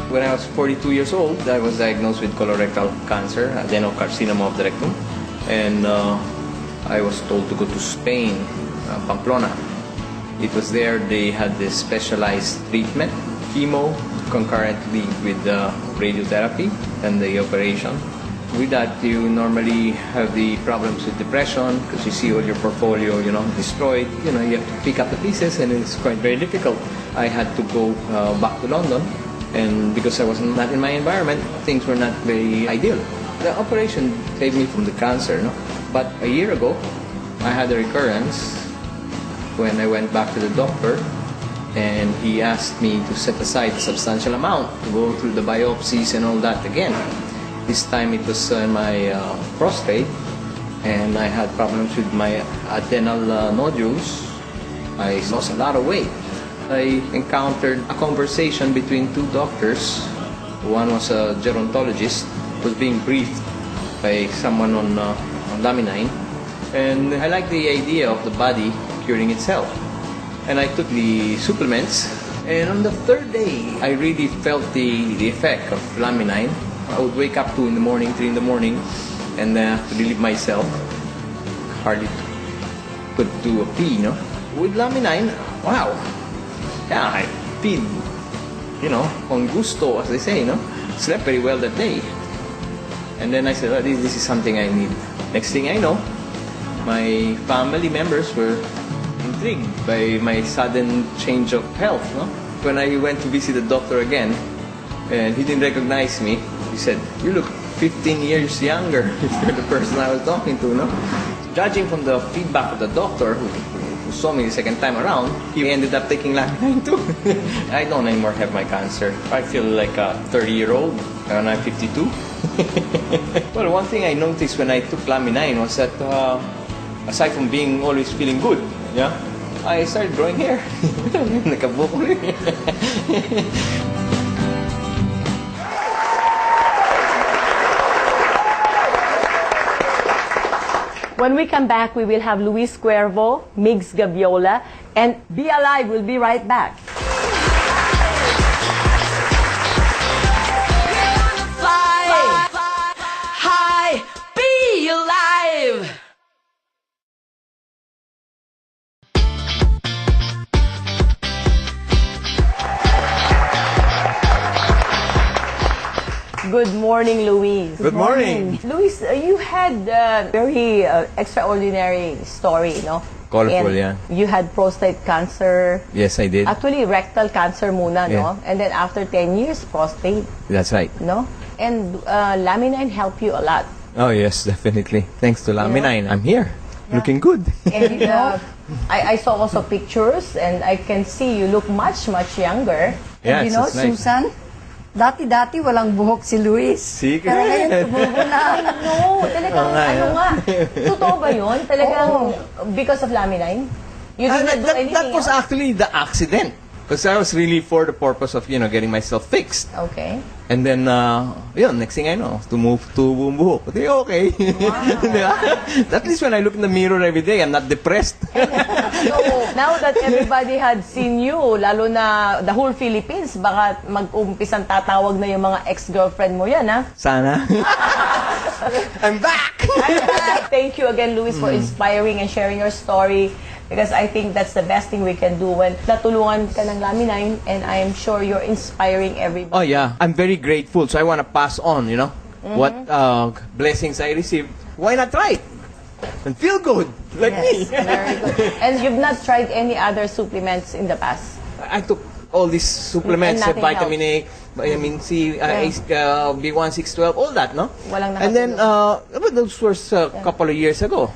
When I was 42 years old, I was diagnosed with colorectal cancer, adenocarcinoma of the rectum, and I was told to go to Spain, Pamplona. It was there they had this specialized treatment, chemo, concurrently with radiotherapy and the operation. With that, you normally have the problems with depression because you see all your portfolio, destroyed. You have to pick up the pieces, and it's quite very difficult. I had to go back to London, and because I was not in my environment, things were not very ideal. The operation saved me from the cancer, But a year ago, I had a recurrence when I went back to the doctor, and he asked me to set aside a substantial amount to go through the biopsies and all that again. This time it was my prostate, and I had problems with my adrenal nodules. I lost a lot of weight. I encountered a conversation between two doctors. One was a gerontologist, was being briefed by someone on laminine, and I liked the idea of the body curing itself. And I took the supplements, and on the third day, I really felt the effect of laminine. I would wake up 2 in the morning, 3 in the morning, and to relieve myself, hardly could do a pee, With laminine, wow, yeah, I peed, con gusto, as they say, Slept very well that day. And then I said, oh, this is something I need. Next thing I know, my family members were intrigued by my sudden change of health, When I went to visit the doctor again, and he didn't recognize me, he said, "You look 15 years younger than the person I was talking to, Judging from the feedback of the doctor who saw me the second time around, he ended up taking laminine too. I don't anymore have my cancer. I feel like a 30-year-old, and I'm 52. Well, one thing I noticed when I took laminine was that aside from being always feeling good, I started growing hair. Nakabuko rin. When we come back, we will have Luis Cuervo, Migs Gaviola, and Be Alive will be right back. Fly high, be alive. Good morning, Luis. Good morning. Luis, you had a very extraordinary story, Colorful, And yeah. You had prostate cancer. Yes, I did. Actually, rectal cancer muna, Yeah. And then after 10 years, prostate, That's right. And laminine helped you a lot. Oh, yes, definitely. Thanks to laminine, I'm here. Looking good. And I saw also pictures, and I can see you look much, much younger. Yes, And that's nice. Susan, dati-dati walang buhok si Luis. See? Pero ngayon tumubo na. No, talagang nga. Totoo ba yun? Talagang because of laminine? You did not do anything that was else? actually the accident. Because I was really for the purpose of, getting myself fixed. Okay. And then, next thing I know, tumove to buong buhok. Okay. Diba? At least when I look in the mirror every day, I'm not depressed. So, now that everybody had seen you, lalo na the whole Philippines, baka mag-umpisang tatawag na yung mga ex-girlfriend mo yan, ha? Sana. I'm back! Thank you again, Luis, for inspiring and sharing your story. Because I think that's the best thing we can do when natulungan ka ng laminine, and I'm sure you're inspiring everybody. Oh, yeah. I'm very grateful. So I want to pass on, what blessings I received. Why not try it? And feel good, like me. Very good. And you've not tried any other supplements in the past? I took all these supplements, And nothing vitamin A, vitamin C, B1, 6, 12, all that, no? Walang And then, nakatulong. those were a couple of years ago.